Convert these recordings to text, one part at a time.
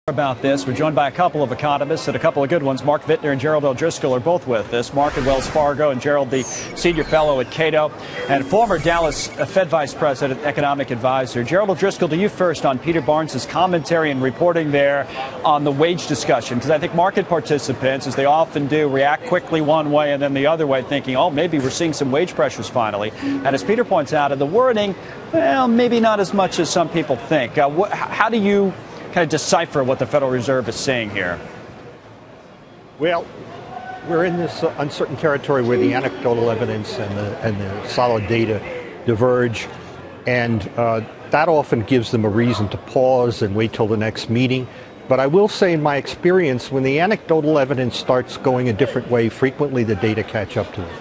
About this. We're joined by a couple of economists and a couple of good ones. Mark Vitner and Gerald O'Driscoll are both with us. Mark at Wells Fargo and Gerald, the senior fellow at Cato and former Dallas Fed vice president, economic advisor. Gerald O'Driscoll, to you first on Peter Barnes's commentary and reporting there on the wage discussion, because I think market participants, as they often do, react quickly one way and then the other way, thinking, oh, maybe we're seeing some wage pressures finally. And as Peter points out, in the wording, well, maybe not as much as some people think. How do you kind of decipher what the Federal Reserve is saying here? Well, we're in this uncertain territory where the anecdotal evidence and the solid data diverge, and that often gives them a reason to pause and wait till the next meeting. But I will say, in my experience, when the anecdotal evidence starts going a different way, frequently the data catch up to it.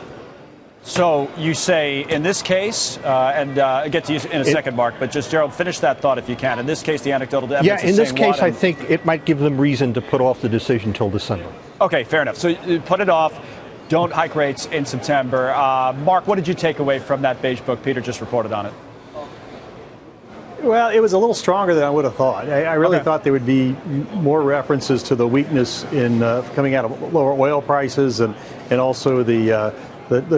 So you say in this case, and I'll get to you in a second, Mark, but just, Gerald, finish that thought if you can. In this case, the anecdotal evidence in this case, I think it might give them reason to put off the decision till December. Okay, fair enough. So you put it off. Don't hike rates in September. Mark, what did you take away from that beige book? Peter just reported on it. Well, it was a little stronger than I would have thought. I really thought there would be more references to the weakness in coming out of lower oil prices and also the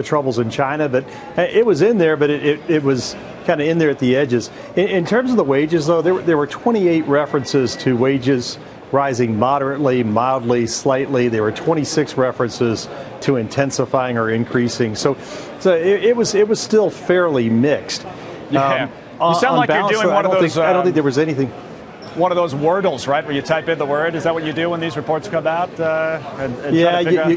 troubles in China, but it was in there, but it was kind of in there at the edges. In terms of the wages, though, there were 28 references to wages rising moderately, mildly, slightly. There were 26 references to intensifying or increasing. So it was still fairly mixed. Yeah. You sound like you're doing one of those. I don't think there was anything. One of those wordles, right, where you type in the word. Is that what you do when these reports come out? Yeah,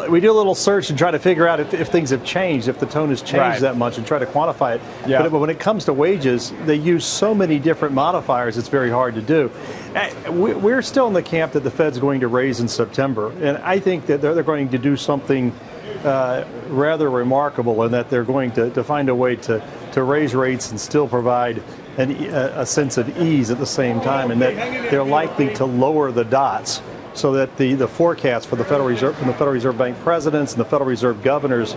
we do a little search and try to figure out if things have changed, if the tone has changed that much, and try to quantify it. Yeah. But when it comes to wages, they use so many different modifiers, it's very hard to do. We're still in the camp that the Fed's going to raise in September, and I think that they're going to do something rather remarkable, in that they're going to find a way to raise rates and still provide a sense of ease at the same time, and that they're likely to lower the dots so that the forecast for the Federal Reserve, from the Federal Reserve Bank presidents and the Federal Reserve governors,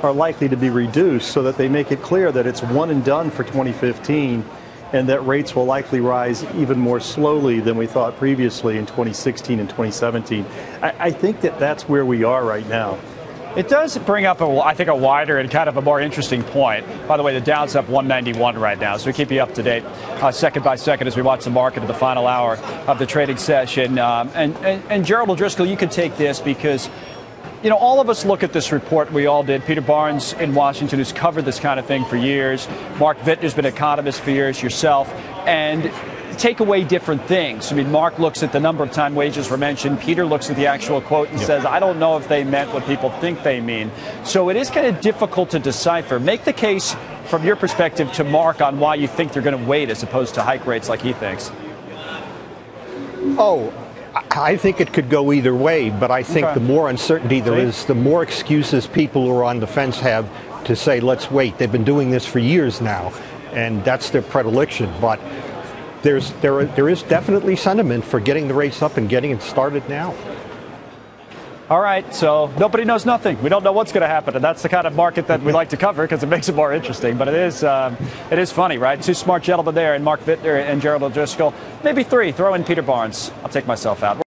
are likely to be reduced, so that they make it clear that it's one and done for 2015, and that rates will likely rise even more slowly than we thought previously in 2016 and 2017. I think that's where we are right now. It does bring up, I think, a wider and kind of a more interesting point. By the way, the Dow's up 191 right now, so we keep you up to date second by second as we watch the market at the final hour of the trading session. And Gerald O'Driscoll, you can take this because, you know, all of us look at this report. We all did. Peter Barnes in Washington, who's covered this kind of thing for years. Mark Vitner's been an economist for years, yourself. And take away different things. I mean, Mark looks at the number of time wages were mentioned. Peter looks at the actual quote and says, I don't know if they meant what people think they mean. So it is kind of difficult to decipher. Make the case from your perspective to Mark on why you think they're going to wait as opposed to hike rates like he thinks. Oh, I think it could go either way, but I think the more uncertainty there is, the more excuses people who are on the fence have to say, let's wait. They've been doing this for years now, and that's their predilection. But there is definitely sentiment for getting the rates up and getting it started now. All right, so nobody knows nothing. We don't know what's going to happen, and that's the kind of market that we like to cover because it makes it more interesting. But it is funny, right? Two smart gentlemen there, and Mark Vitner and Gerald O'Driscoll. Maybe three. Throw in Peter Barnes. I'll take myself out.